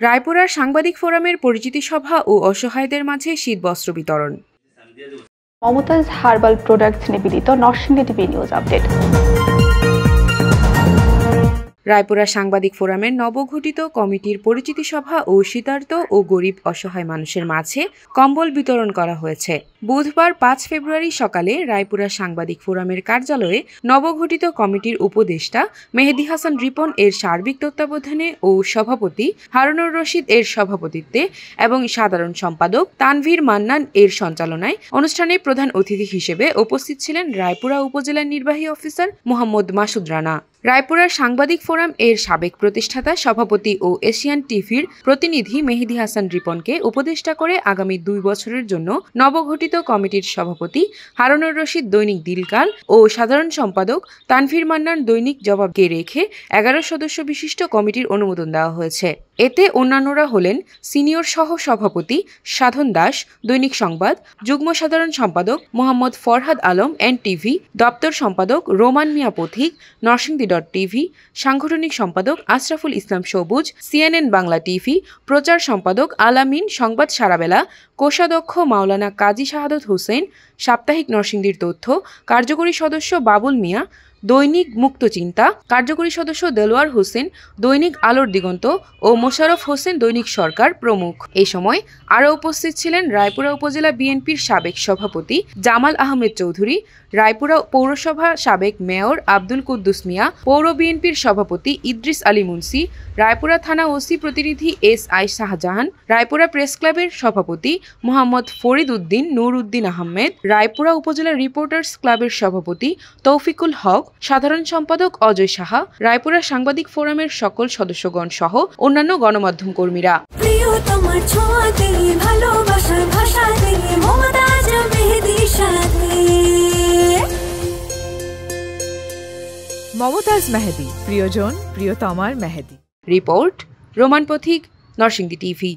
রায়পুরার সাংবাদিক ফোরামের পরিচিতি সভা ও অসহায়দের মাঝে শীতবস্ত্র বিতরণ। মমতাজ হার্বাল প্রোডাক্টস নিবেদিত Narsingdi TV news update. Raipura সাংবাদিক ফোরামের নবগঠিত কমিটির পরিচিতি সভা ও শীতার্ত ও গরিব অসহায় মানুষের মাঝে কম্বল বিতরণ করা হয়েছে। বুধবার ৫ ফেব্রুয়ারি সকালে রায়পুরা সাংবাদিক ফোরামের কার্যালয়ে নবগঠিত কমিটির উপদেষ্টা মেহেদী হাসান রিপন এর সার্বিক তত্ত্বাবধানে ও সভাপতি হারুনুর রশিদ এর সভাপতিত্বে এবং সাধারণ সম্পাদক তানভীর মান্নান এর সঞ্চালনায় অনুষ্ঠানে প্রধান অতিথি হিসেবে উপস্থিত ছিলেন রায়পুরা উপজেলা নির্বাহী অফিসার মোহাম্মদ মাসুদ রানা। রায়পুরার সাংবাদিক ফোরাম এর সাবেক প্রতিষ্ঠাতা সভাপতি ও এশিয়ান টিভির প্রতিনিধি মেহেদী হাসান রিপনকে উপদেষ্টা করে আগামী ২ বছরের জন্য নবগঠিত কমিটির সভাপতি হারুনুর রশিদ দৈনিক দিলকাল ও সাধারণ সম্পাদক তানভীর মান্নান দৈনিক জবাবকে রেখে ১১ সদস্য বিশিষ্ট কমিটির অনুমোদন দেওয়া হয়েছে। এতে অন্যান্যরা হলেন সিনিয়র সহ সভাপতি সাধন দাস দৈনিক সংবাদ, যুগ্ম সাধারণ সম্পাদক মোহাম্মদ ফরহাদ আলম NTV, দপ্তর সম্পাদক রোমান মিয়া পথিক নরসিংদী.টিভি, সাংগঠনিক সম্পাদক আশরাফুল ইসলাম সবুজ CNN বাংলা টিভি, প্রচার সম্পাদক আলামিন সংবাদ সারাবেলা, কোষাধ্যক্ষ মাওলানা কাজী শাহাদত হোসেন সাপ্তাহিক নরসিংদীর তথ্য, কার্যকরী সদস্য বাবুল মিয়া দৈনিক মুক্তচিন্তা, কার্যকরী সদস্য দেলোয়ার হোসেন দৈনিক আলোর দিগন্ত ও মোশাররফ হোসেন দৈনিক সরকার প্রমুখ। এই সময় আরও উপস্থিত ছিলেন রায়পুরা উপজেলা বিএনপির সাবেক সভাপতি জামাল আহমেদ চৌধুরী, রায়পুরা পৌরসভা সাবেক মেয়র আব্দুল কুদ্দুস মিয়া, পৌর বিএনপির সভাপতি ইদ্রিস আলী মুন্সি, রায়পুরা থানা ওসি প্রতিনিধি SI শাহজাহান, রায়পুরা প্রেস ক্লাবের সভাপতি মোহাম্মদ ফরিদ উদ্দিন নূর উদ্দিন আহমেদ, রায়পুরা উপজেলা রিপোর্টার্স ক্লাবের সভাপতি তৌফিকুল হক, সাধারণ সম্পাদক অজয় সাহা, রায়পুরা সাংবাদিক ফোরামের সকল সদস্যগণ সহ অন্যান্য গণমাধ্যম কর্মীরা। মমতাজ মেহেদী, প্রিয়জন প্রিয়তমার মেহেদী। রিপোর্ট রোমান পথিক, নরসিংদী টিভি।